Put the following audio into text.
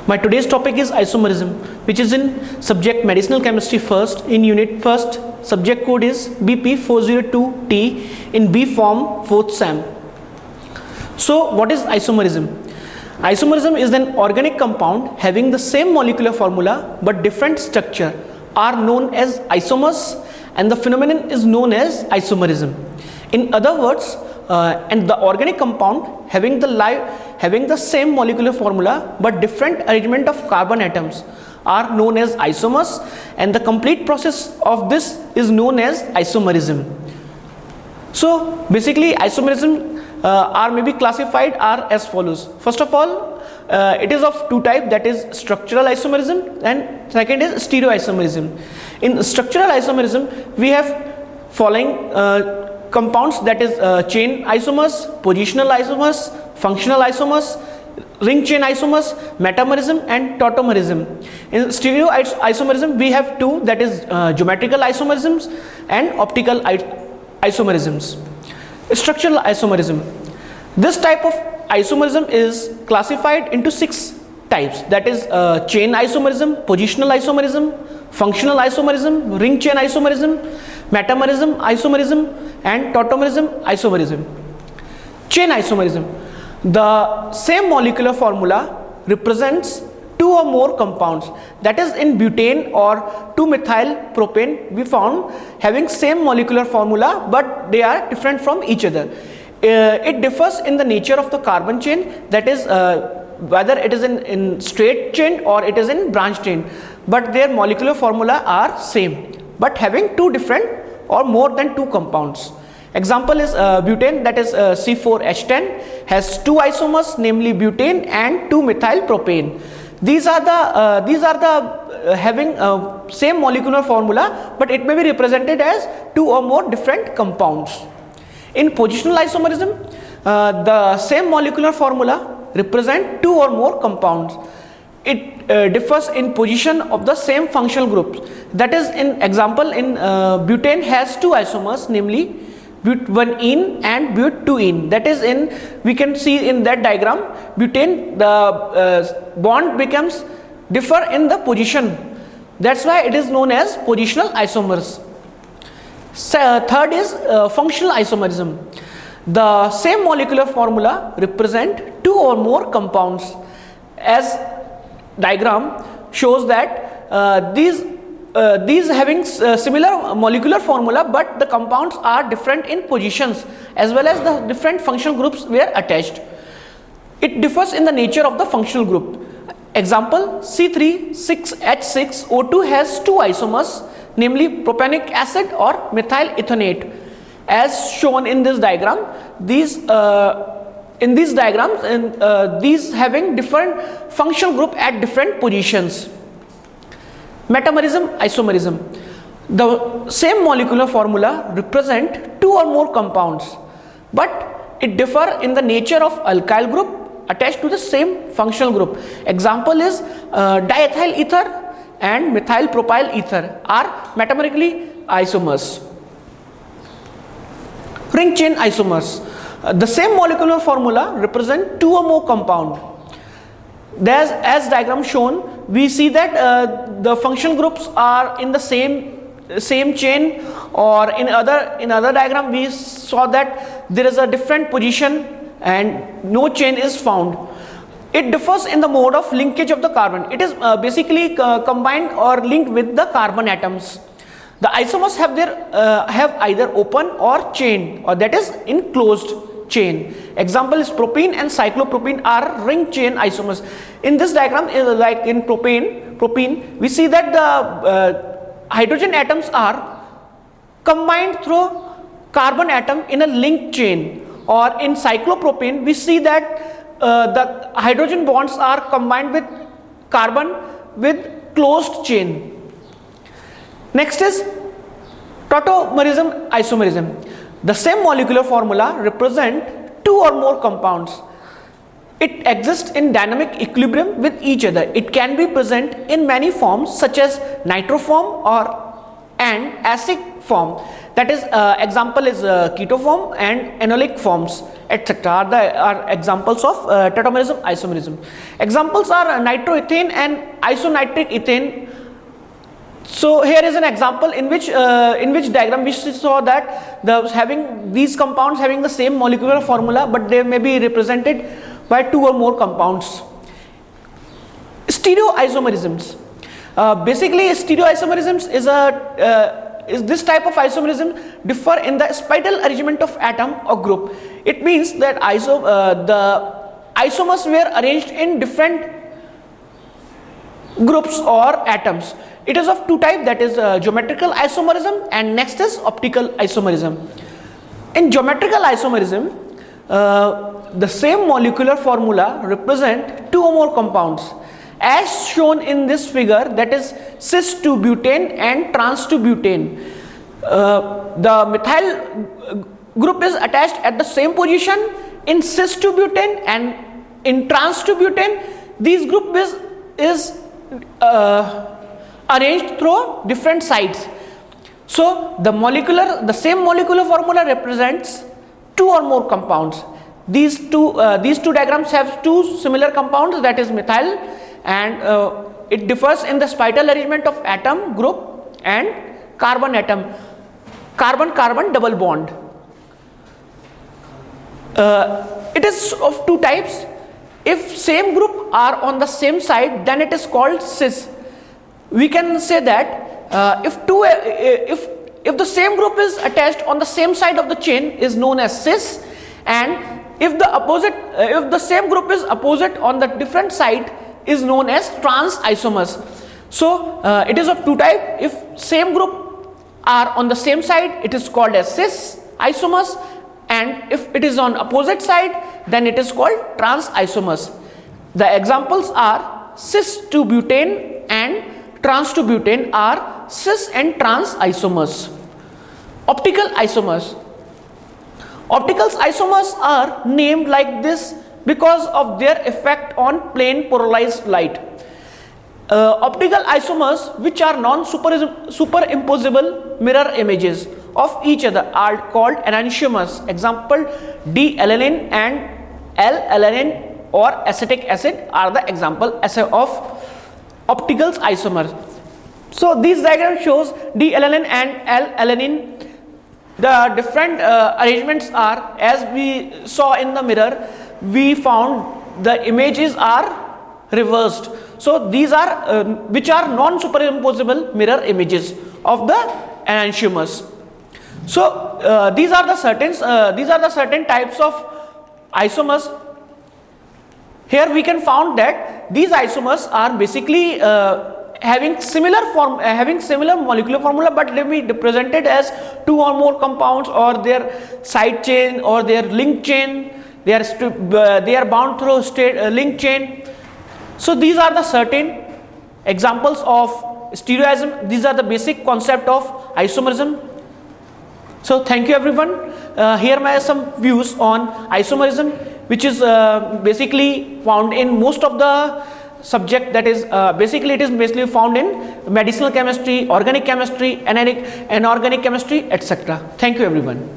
My today's topic is isomerism, which is in subject medicinal chemistry first. In unit first, subject code is BP402T in B form 4th SEM. So what is isomerism? Isomerism is an organic compound having the same molecular formula but different structure are known as isomers, and the phenomenon is known as isomerism. In other words, and the organic compound having the same molecular formula but different arrangement of carbon atoms are known as isomers, and the complete process of this is known as isomerism. So basically isomerism are maybe classified are as follows. First of all, it is of two types, that is structural isomerism and second is stereoisomerism. In structural isomerism we have following compounds, that is chain isomers, positional isomers, functional isomers, ring chain isomers, metamerism and tautomerism. In stereoisomerism we have two, that is geometrical isomerisms and optical isomerisms. Structural isomerism. This type of isomerism is classified into 6 types, that is chain isomerism, positional isomerism, functional isomerism, ring chain isomerism, metamerism isomerism and tautomerism isomerism. Chain isomerism. The same molecular formula represents two or more compounds, that is in butane or 2-methyl propane we found having same molecular formula but they are different from each other. It differs in the nature of the carbon chain, that is whether it is in straight chain or it is in branch chain, but their molecular formula are same but having two different or more than two compounds. Example is butane, that is C4H10 has two isomers, namely butane and 2-methyl propane. These are the having same molecular formula but it may be represented as two or more different compounds. In positional isomerism, the same molecular formula represent two or more compounds. It differs in position of the same functional groups. That is, in example, in butane has two isomers, namely but1-ene and but2-ene. That is, we can see in that diagram, butane the bond becomes differ in the position. That's why it is known as positional isomers. Third is functional isomerism. The same molecular formula represent two or more compounds. As diagram shows that these having similar molecular formula but the compounds are different in positions as well as the different functional groups were attached. It differs in the nature of the functional group. Example, C3H6O2 has two isomers, namely propanonic acid or methyl ethonate. As shown in this diagram, these these having different functional group at different positions. Metamerism isomerism. The same molecular formula represent two or more compounds but it differ in the nature of alkyl group attached to the same functional group. Example is diethyl ether and methyl propyl ether are metamerically isomers. Ring chain isomers. The same molecular formula represent two or more compound. As diagram shown, we see that the functional groups are in the same chain, or in other diagram we saw that there is a different position and no chain is found. It differs in the mode of linkage of the carbon. It is basically combined or linked with the carbon atoms. The isomers have either open or chain, or that is in closed chain. Example is propene and cyclopropene are ring chain isomers. In this diagram, like in propene, we see that the hydrogen atoms are combined through carbon atom in a linked chain, or in cyclopropane we see that the hydrogen bonds are combined with carbon with closed chain. Next is tautomerism isomerism. The same molecular formula represent two or more compounds. It exists in dynamic equilibrium with each other. It can be present in many forms such as nitroform and acid form. That is, example is keto form and enolic forms, etc. are examples of tautomerism, isomerism. Examples are nitroethane and isonitric ethane. So here is an example in which diagram we saw that these compounds having the same molecular formula, but they may be represented by 2 or more compounds. Stereoisomerisms. Basically, stereoisomerisms is this type of isomerism differ in the spiral arrangement of atom or group. It means that the isomers were arranged in different groups or atoms. It is of 2 types, that is geometrical isomerism and next is optical isomerism. In geometrical isomerism, the same molecular formula represent 2 or more compounds as shown in this figure, that is cis 2-butane and trans 2-butane. The methyl group is attached at the same position in cis 2-butane, and in trans 2-butane these group is arranged through different sides. So the same molecular formula represents 2 or more compounds. These two diagrams have 2 similar compounds, that is methyl, and it differs in the spiral arrangement of atom group and carbon atom, carbon double bond. It is of 2 types. If same group are on the same side, then it is called cis. We can say that if the same group is attached on the same side of the chain is known as cis, and if the same group is opposite on the different side is known as trans isomers. So it is of 2 types. If same group are on the same side, it is called as cis isomers, and if it is on opposite side, then it is called trans isomers. The examples are cis 2-butane and trans 2-butane are cis and trans isomers. Optical isomers. Optical isomers are named like this because of their effect on plane polarized light. Optical isomers, which are non-superimposable mirror images of each other, are called enantiomers. Example, D-alanine and L-alanine or acetic acid are the example of optical isomers. So this diagram shows D-alanine and L-alanine. The different arrangements are, as we saw in the mirror, we found the images are reversed. So these are which are non-superimposable mirror images of the enantiomers. So these are the certain types of isomers. Here we can found that these isomers are basically having similar molecular formula, but they may be represented as 2 or more compounds, or their side chain or their link chain. They are bound through link chain. So these are the certain examples of stereoism. These are the basic concept of isomerism. So thank you everyone. Here are some views on isomerism, which is basically found in most of the subject, that is basically it is basically found in medicinal chemistry, organic chemistry, inorganic chemistry, etc. Thank you everyone.